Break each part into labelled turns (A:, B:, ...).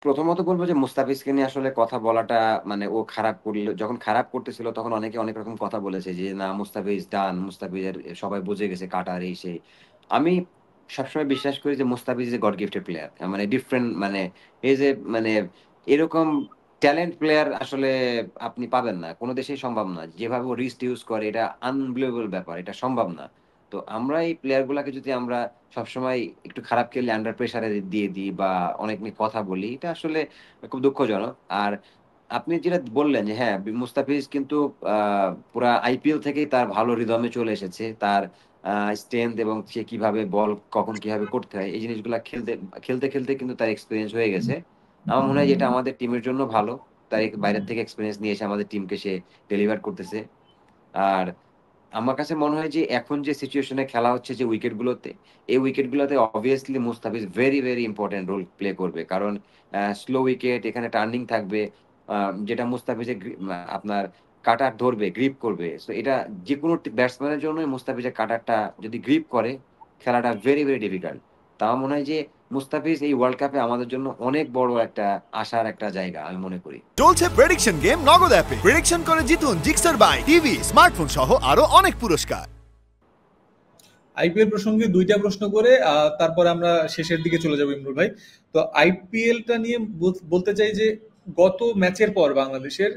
A: প্রথমত বলব যে মুস্তাফিজকে নিয়ে আসলে কথা বলাটা মানে ও খারাপ করলে যখন খারাপ করতেছিল তখন অনেকে অনেক রকম কথা বলেছে যে না মুস্তাফিজ ডান, মুস্তাফিজের সবাই বুঝে গেছে কাটার এই সেই। আমি সবসময় বিশ্বাস করি যে Mustafiz is a god gifted player. মানে ডিফারেন্ট মানে এই যে মানে এরকম ট্যালেন্ট প্লেয়ার আসলে আপনি পাবেন না। কোন দেশেই সম্ভব না। যেভাবে ও রিস্ট ইউজ করে এটা আনবিলিভেবল ব্যাপার। এটা সম্ভব না। তো আমরা এই প্লেয়ার গুলাকে যদি আমরা সবসময় একটু খারাপ খেললে আন্ডার প্রেশারে দিয়ে দিই বা অনেক নিয়ে কথা বলি, এটা আসলে খুব দুঃখজনক। আর আপনি যেটা বললেন যে হ্যাঁ, মুস্তাফিজ কিন্তু পুরা আইপিএল থেকেই তার ভালো রিদমে চলে এসেছে। তার স্ট্রেংথ এবং সে কিভাবে বল কখন কিভাবে করতে হয় এই জিনিসগুলা খেলতে কিন্তু তার এক্সপেরিয়েন্স হয়ে গেছে। আমার মনে হয় যে এটা আমাদের টিমের জন্য ভালো। তার বাইরের থেকে এক্সপেরিয়েন্স নিয়ে এসে আমাদের টিমকে সে ডেলিভার করতেছে। আর আমার কাছে মনে হয় যে এখন যে সিচুয়েশনে খেলা হচ্ছে যে উইকেট গুলোতে, এই উইকেট গুলোতে obviously Mustafiz very very important role play করবে। কারণ স্লো উইকেট, এখানে টার্নিং থাকবে, যেটা মুস্তাফিজের আপনার কাটার ধরবে, গ্রিপ করবে। সো এটা যে কোনো ব্যাটসম্যানের জন্যই মুস্তাফিজের কাটারটা যদি গ্রিপ করে, খেলাটা ভেরি ভেরি ডিফিকাল্ট। তা আমার মনে হয় যে মুস্তাফিজ এই ওয়ার্ল্ড কাপে আমাদের জন্য অনেক বড় একটা আশার একটা জায়গা আমি মনে করি।
B: চলছে প্রেডিকশন গেম নগদ অ্যাপে। প্রেডিকশন করে জিতুন জিক্সার বাইক, টিভি, স্মার্টফোন সহ আরো অনেক পুরস্কার।
C: আইপিএল প্রসঙ্গে দুইটা প্রশ্ন করে তারপরে আমরা শেষের দিকে চলে যাবো ইমরুল ভাই। তো আইপিএলটা নিয়ে বলতে চাই যে গত ম্যাচের পর বাংলাদেশের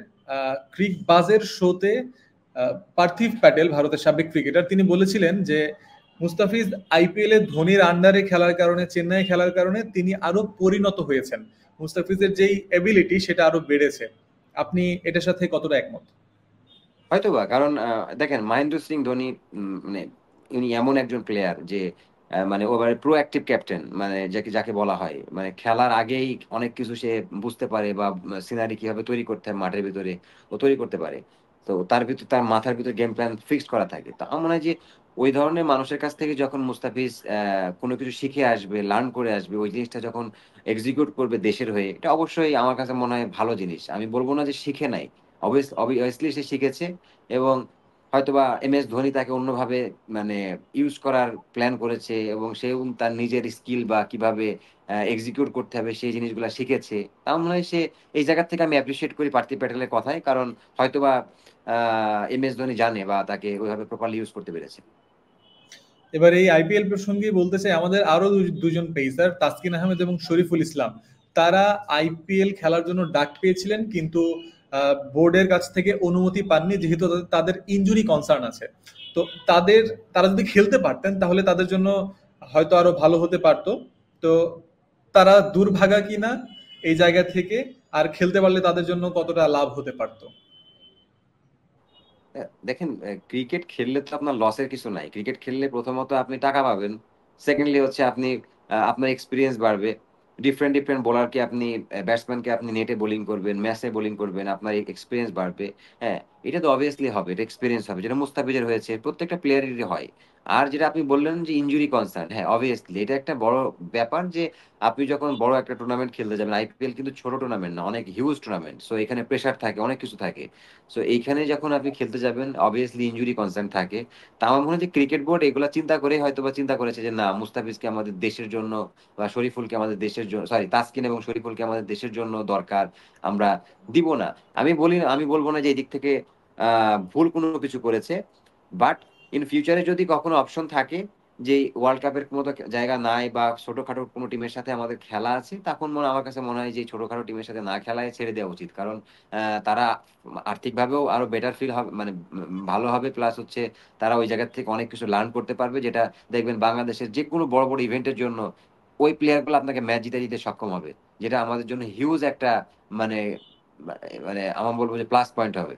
C: ক্রিক বাজের শোতে পার্থিব প্যাটেল, ভারতের সাবেক ক্রিকেটার, তিনি বলেছিলেন যে মুস্তাফিজ আইপিএল এ ধোনির আন্ডারে খেলার কারণে, চেন্নাই খেলার কারণে তিনি আরো পরিণত হয়েছেন, মুস্তাফিজের যেই এবিলিটি সেটা আরো বেড়েছে। আপনি এটার সাথে কতটা একমত?
A: হয়তোবা কারণ দেখেন মহেন্দ্র সিং ধোনি মানে উনি এমন একজন প্লেয়ার যে মানে ওভার প্রোঅ্যাক্টিভ ক্যাপ্টেন, মানে যাকে যাকে বলা হয় মানে খেলার আগেই অনেক কিছু সে বুঝতে পারে বা সিনারি কিভাবে তৈরি করতে হয় মাঠের ভিতরে ও তৈরি করতে পারে। তো তার ভিতর তার মাথার ভিতর গেম প্ল্যান ফিক্সড করা থাকে। তো আমার মনে হয় যে ওই ধরনের মানুষের কাছ থেকে যখন মুস্তাফিজ কোনো কিছু শিখে আসবে, লার্ন করে আসবে, ওই জিনিসটা যখন এক্সিকিউট করবে দেশের হয়ে, এটা অবশ্যই আমার কাছে মনে হয় ভালো জিনিস। আমি বলবো না যে শিখে নাই, অবভিয়াসলি সে শিখেছে। এবং হয়তোবা এমএস ধোনি তাকে অন্যভাবে মানে ইউজ করার প্ল্যান করেছে এবং সেও তার নিজের স্কিল বা কিভাবে এক্সিকিউট করতে হবে সেই জিনিসগুলো শিখেছে। তার মনে হয় সে এই জায়গা থেকে আমি অ্যাপ্রিসিয়েট করি পার্থিব প্যাটেলের কথায়, কারণ হয়তোবা এমএস ধোনি জানে বা তাকে ওইভাবে প্রপারলি ইউজ করতে পেরেছে।
C: এবার এই আইপিএল প্রসঙ্গে বলতে চাই আমাদের আরো দুজন পেসার তাসকিন আহমেদ এবং শরীফুল ইসলাম, তারা আইপিএল খেলার জন্য ডাক পেয়েছিলেন, কিন্তু বোর্ডের কাছ থেকে অনুমতি পাননি, যেহেতু তাদের ইনজুরি কনসার্ন আছে। তো তারা যদি খেলতে পারতেন তাহলে তাদের জন্য হয়তো আরো ভালো হতে পারতো। তো তারা দুর্ভাগা কিনা এই জায়গা থেকে, আর খেলতে পারলে তাদের জন্য কতটা লাভ হতে পারতো?
A: দেখেন ক্রিকেট খেললে তো আপনার লসের কিছু নাই। ক্রিকেট খেললে প্রথমত আপনি টাকা পাবেন, সেকেন্ডলি হচ্ছে আপনি আপনার এক্সপিরিয়েন্স বাড়বে। ডিফারেন্ট ডিফারেন্ট বোলারকে আপনি ব্যাটসম্যানকে আপনি নেটে বোলিং করবেন, ম্যাচে বোলিং করবেন, আপনার এক্সপিরিয়েন্স বাড়বে। হ্যাঁ, এটা তো অবভিয়াসলি হবে, এটা এক্সপিরিয়েন্স হবে, যেটা মুস্তাফিজের হয়েছে, প্রত্যেকটা প্লেয়ারেরই হয়। আর যেটা আপনি বললেন যে ইনজুরি কনসার্ন, হ্যাঁ অবভিয়াসলি এটা একটা বড় ব্যাপার যে আপনি যখন বড় একটা টুর্নামেন্ট খেলতে যাবেন, আইপিএল কিন্তু ছোট টুর্নামেন্ট না, অনেক হিউজ টুর্নামেন্ট। সো এখানে প্রেশার থাকে, অনেক কিছু থাকে। সো এইখানে যখন আপনি খেলতে যাবেন অবভিয়াসলি ইনজুরি কনসার্ন থাকে। তা আমার মনে হয় যে ক্রিকেট বোর্ড এগুলা চিন্তা করে হয়তো বা চিন্তা করেছে যে না মুস্তাফিজকে আমাদের দেশের জন্য বা শরীফুলকে আমাদের দেশের জন্য, সরি তাসকিন এবং শরীফুলকে আমাদের দেশের জন্য দরকার, আমরা দিব না। আমি বলবো না যে এই দিক থেকে ভুল কোনো কিছু করেছে। বাট ইন ফিউচারে যদি কখনো অপশন থাকে যে ওয়ার্ল্ড কাপের মতো জায়গা নাই বা ছোটখাটো কোনো টিমের সাথে আমাদের খেলা আছে, তখন আমার কাছে মনে হয় যে ছোটখাটো টিমের সাথে না খেলায় ছেড়ে দেওয়া উচিত। কারণ তারা আর্থিকভাবেও আরো বেটার ফিল হবে, মানে ভালো হবে, প্লাস হচ্ছে তারা ওই জায়গা থেকে অনেক কিছু লার্ন করতে পারবে, যেটা দেখবেন বাংলাদেশের যে কোনো বড় বড় ইভেন্টের জন্য ওই প্লেয়ার গুলো আপনাকে ম্যাচ জিতে দিতে সক্ষম হবে, যেটা আমাদের জন্য হিউজ একটা মানে মানে আমার বলবো যে প্লাস পয়েন্ট হবে।